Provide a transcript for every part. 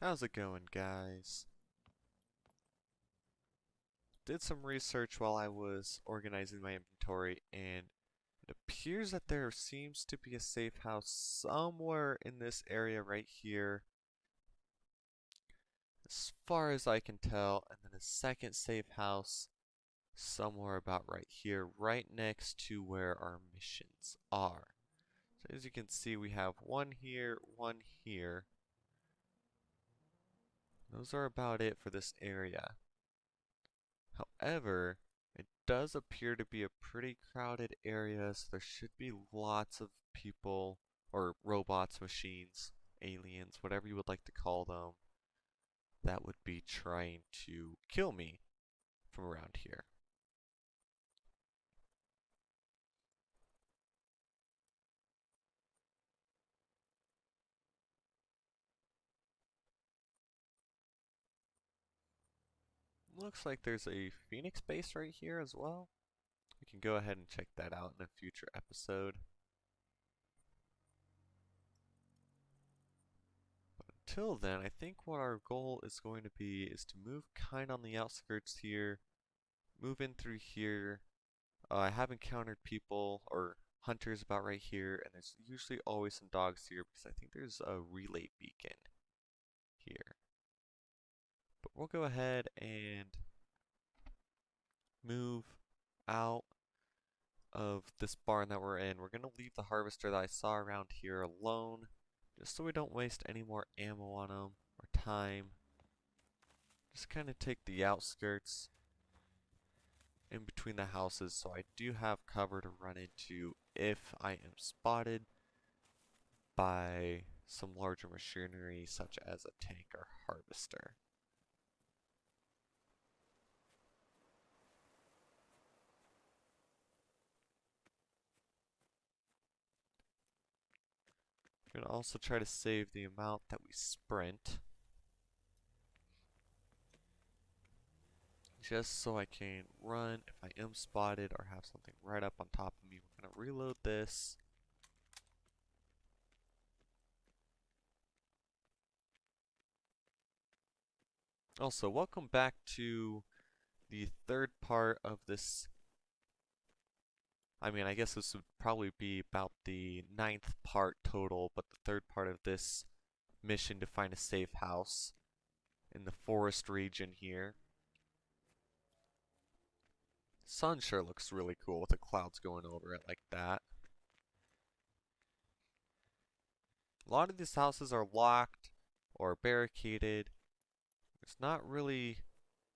How's it going, guys? Did some research while I was organizing my inventory, and it appears that there seems to be a safe house somewhere in this area right here, as far as I can tell, and then a second safe house somewhere about right here, right next to where our missions are. So as you can see, we have one here, one here. Those are about it for this area. However, it does appear to be a pretty crowded area, so there should be lots of people, or robots, machines, aliens, whatever you would like to call them, that would be trying to kill me from around here. Looks like there's a Phoenix base right here as well. We can go ahead and check that out in a future episode. Until then, I think what our goal is going to be is to move kind of on the outskirts here, move in through here. I have encountered people or hunters about right here, and there's usually always some dogs here because I think there's a relay beacon here. But we'll go ahead and move out of this barn that we're in. We're going to leave the harvester that I saw around here alone, just so we don't waste any more ammo on him or time. Just kind of take the outskirts in between the houses so I do have cover to run into if I am spotted by some larger machinery such as a tank or harvester. I'm going to also try to save the amount that we sprint, just so I can run if I am spotted or have something right up on top of me. We're going to reload this. Also, welcome back to the third part of this. I guess this would probably be about the 9th part total, but the third part of this mission to find a safe house in the Forrest region here. Sun sure looks really cool with the clouds going over it like that. A lot of these houses are locked or barricaded. It's not really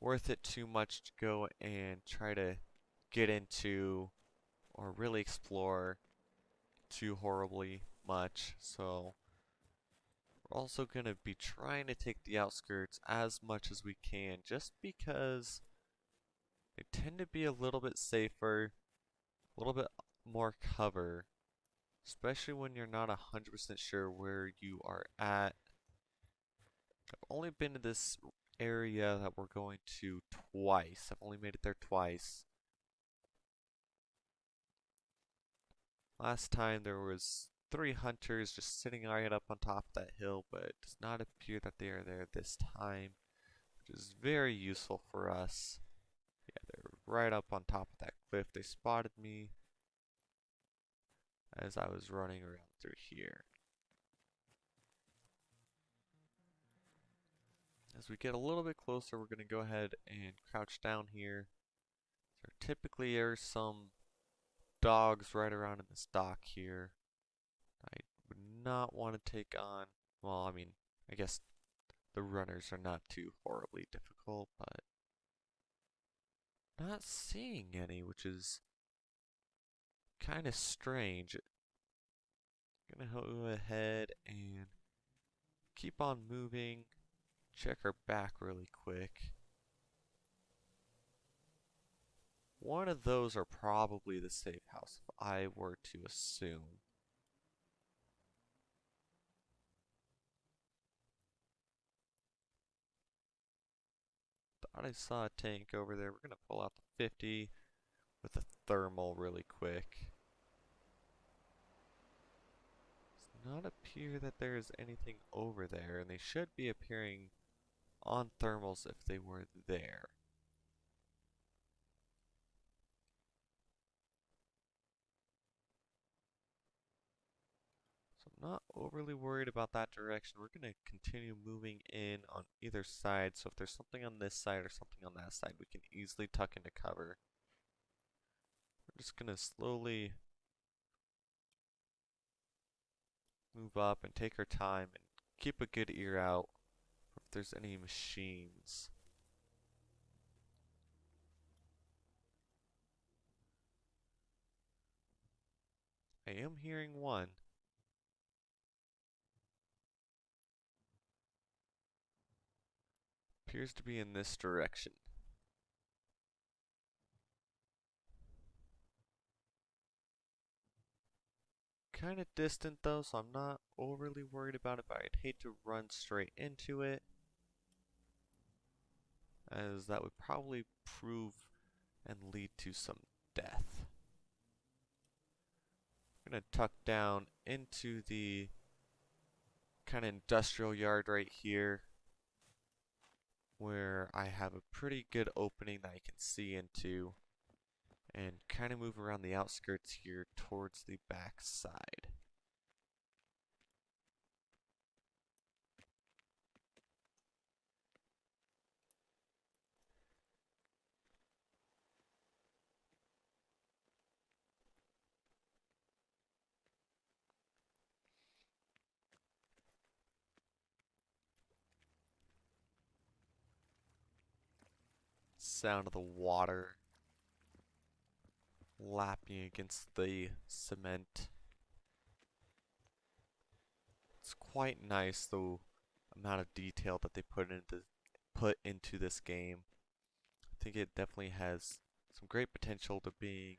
worth it too much to go and try to get into or really explore too horribly much. So we're also going to be trying to take the outskirts as much as we can, just because they tend to be a little bit safer, a little bit more cover, especially when you're not 100% sure where you are at. I've only been to this area that we're going to twice. I've only made it there twice. Last time there was 3 hunters just sitting right up on top of that hill, but it does not appear that they are there this time, which is very useful for us. Yeah, they're right up on top of that cliff. They spotted me as I was running around through here. As we get a little bit closer, we're going to go ahead and crouch down here. There typically are some dogs right around in this dock here. I would not want to take on, well, I guess the runners are not too horribly difficult, but not seeing any, which is kind of strange. Gonna go ahead and keep on moving. Check our back really quick. One of those are probably the safe house, if I were to assume. Thought I saw a tank over there. We're gonna pull out the 50 with a thermal really quick. not appear that there's anything over there, and they should be appearing on thermals if they were there. So I'm not overly worried about that direction. We're going to continue moving in on either side, so if there's something on this side or something on that side, we can easily tuck into cover. We're just going to slowly move up and take our time and keep a good ear out if there's any machines. I am hearing one. Appears to be in this direction. Kind of distant though, so I'm not overly worried about it, but I'd hate to run straight into it, as that would probably prove and lead to some death. I'm gonna tuck down into the kind of industrial yard right here, where I have a pretty good opening that I can see into, and kind of move around the outskirts here towards the back side. Sound of the water lapping against the cement. It's quite nice, the amount of detail that they put into this game. I think it definitely has some great potential to being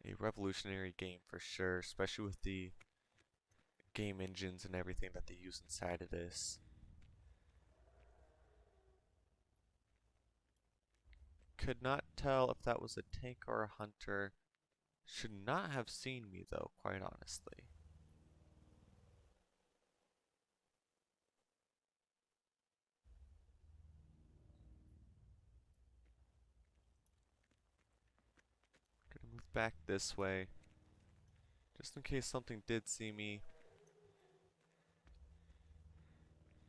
a revolutionary game for sure, especially with the game engines and everything that they use inside of this. Could not tell if that was a tank or a hunter. Should not have seen me though, quite honestly. Gonna move back this way, just in case something did see me.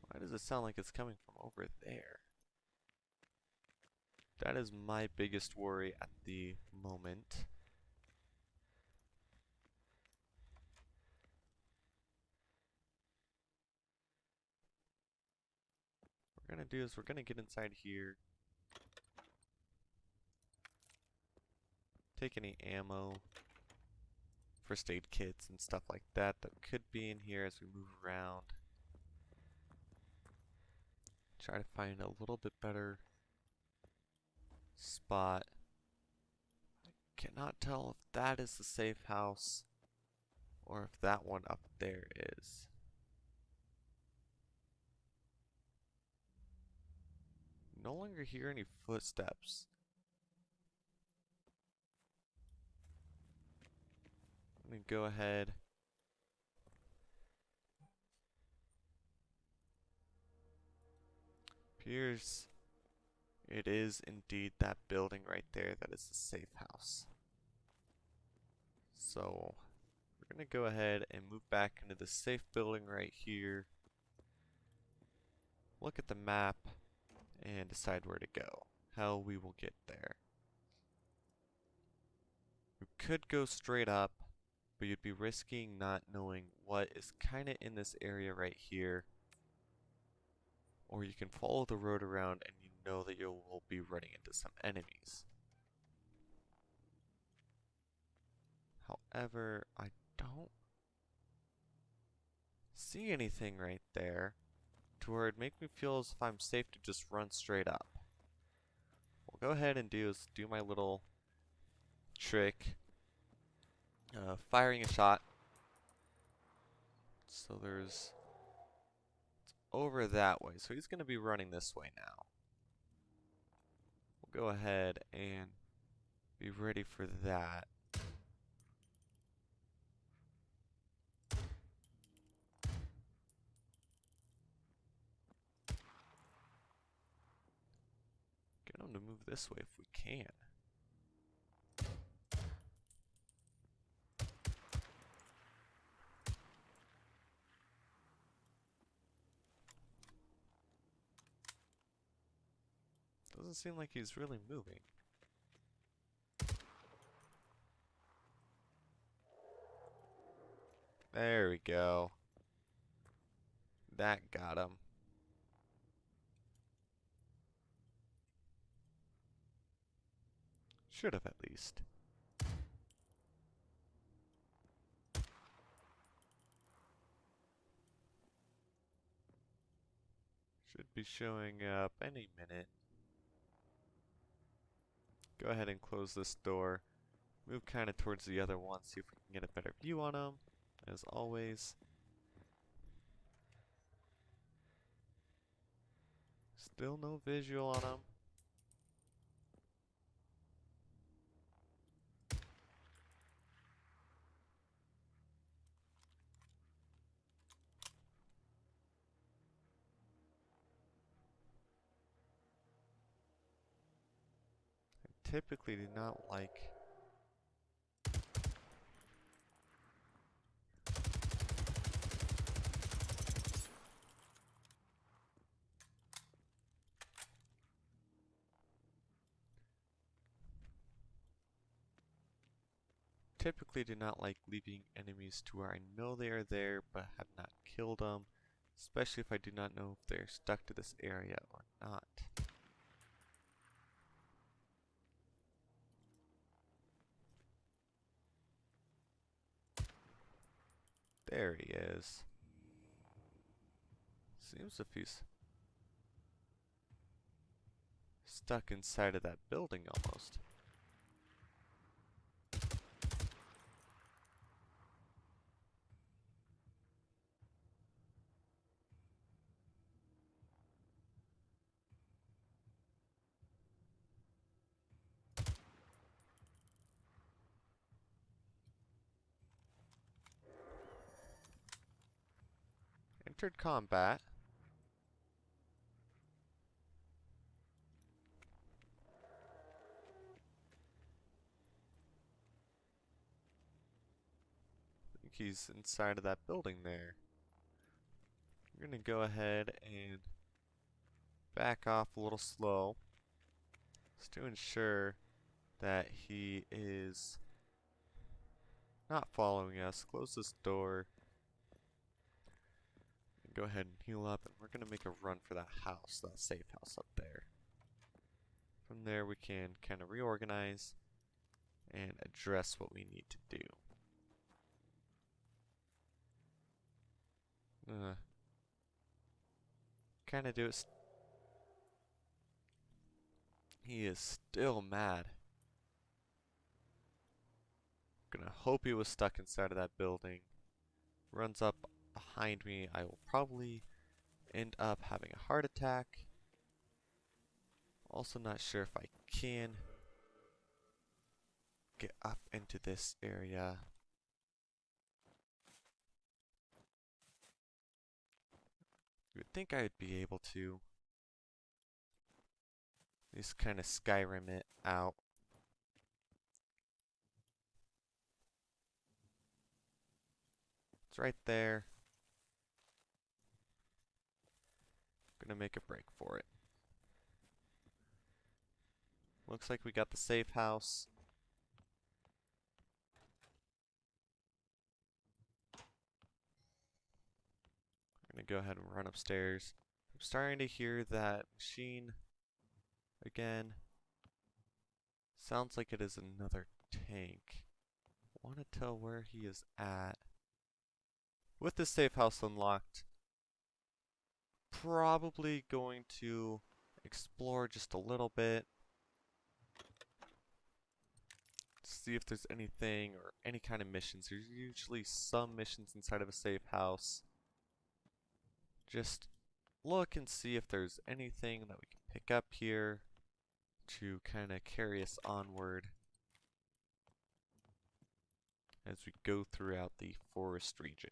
Why does it sound like it's coming from over there? That is my biggest worry at the moment. What we're gonna do is we're gonna get inside here, take any ammo, first aid kits and stuff like that that could be in here as we move around. Try to find a little bit better spot. I cannot tell if that is the safe house or if that one up there is. No longer hear any footsteps. I'm gonna go ahead. Appears it is indeed that building right there that is the safe house. So we're gonna go ahead and move back into the safe building right here. Look at the map and decide where to go, how we will get there. We could go straight up, but you'd be risking not knowing what is kind of in this area right here. Or you can follow the road around and you know that you will be running into some enemies. However, I don't see anything right there to where it'd make me feel as if I'm safe to just run straight up. What we'll go ahead and do is do my little trick, firing a shot. So it's over that way, so he's going to be running this way now. We'll go ahead and be ready for that. to move this way if we can. Doesn't seem like he's really moving. There we go. That got him. Should have at least. Should be showing up any minute. Go ahead and close this door. Move kind of towards the other one, see if we can get a better view on him, as always. Still no visual on him. I typically do not like leaving enemies to where I know they are there but have not killed them, especially if I do not know if they're stuck to this area or not. There he is. Seems if he's stuck inside of that building almost. Entered combat. I think he's inside of that building there. We're gonna go ahead and back off a little slow, just to ensure that he is not following us. Close this door. Go ahead and heal up, and we're gonna make a run for that house, that safe house up there. From there we can kind of reorganize and address what we need to do. Kind of do it. He is still mad. Gonna hope he was stuck inside of that building. Runs up behind me. I will probably end up having a heart attack. Also not sure if I can get up into this area. You would think I would be able to. Just kind of Skyrim it out. It's right there. Gonna make a break for it. Looks like we got the safe house. I'm gonna go ahead and run upstairs. I'm starting to hear that machine again. Sounds like it is another tank. I want to tell where he is at. With the safe house unlocked, probably going to explore just a little bit. See if there's anything or any kind of missions. There's usually some missions inside of a safe house. Just look and see if there's anything that we can pick up here to kind of carry us onward as we go throughout the Forrest region.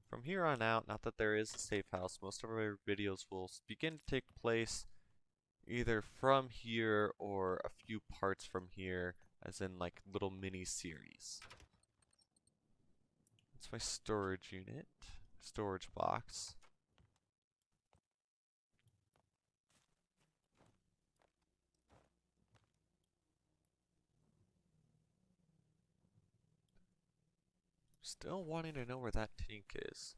From here on out, not that there is a safe house, most of our videos will begin to take place either from here or a few parts from here, as in like little mini series. That's my storage unit, storage box. Still wanting to know where that tank is.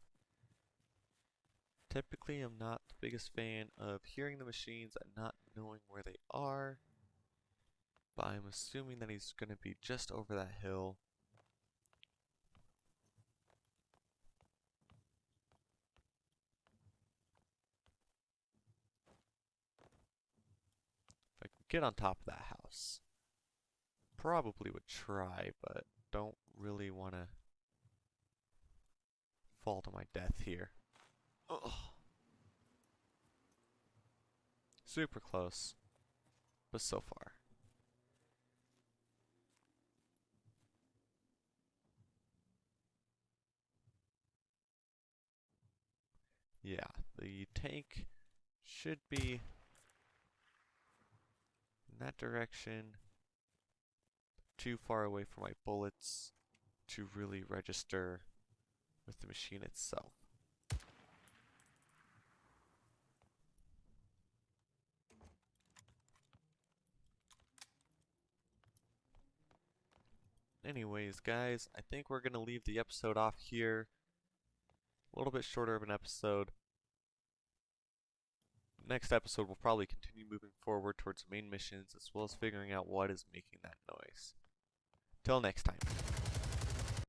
Typically, I'm not the biggest fan of hearing the machines and not knowing where they are, but I'm assuming that he's going to be just over that hill. If I can get on top of that house. Probably would try, but don't really want to fall to my death here. Ugh. Super close, but so far. Yeah, the tank should be in that direction, too far away from my bullets to really register with the machine itself. Anyways, guys, I think we're going to leave the episode off here. A little bit shorter of an episode. Next episode, we'll probably continue moving forward towards the main missions, as well as figuring out what is making that noise. Till next time.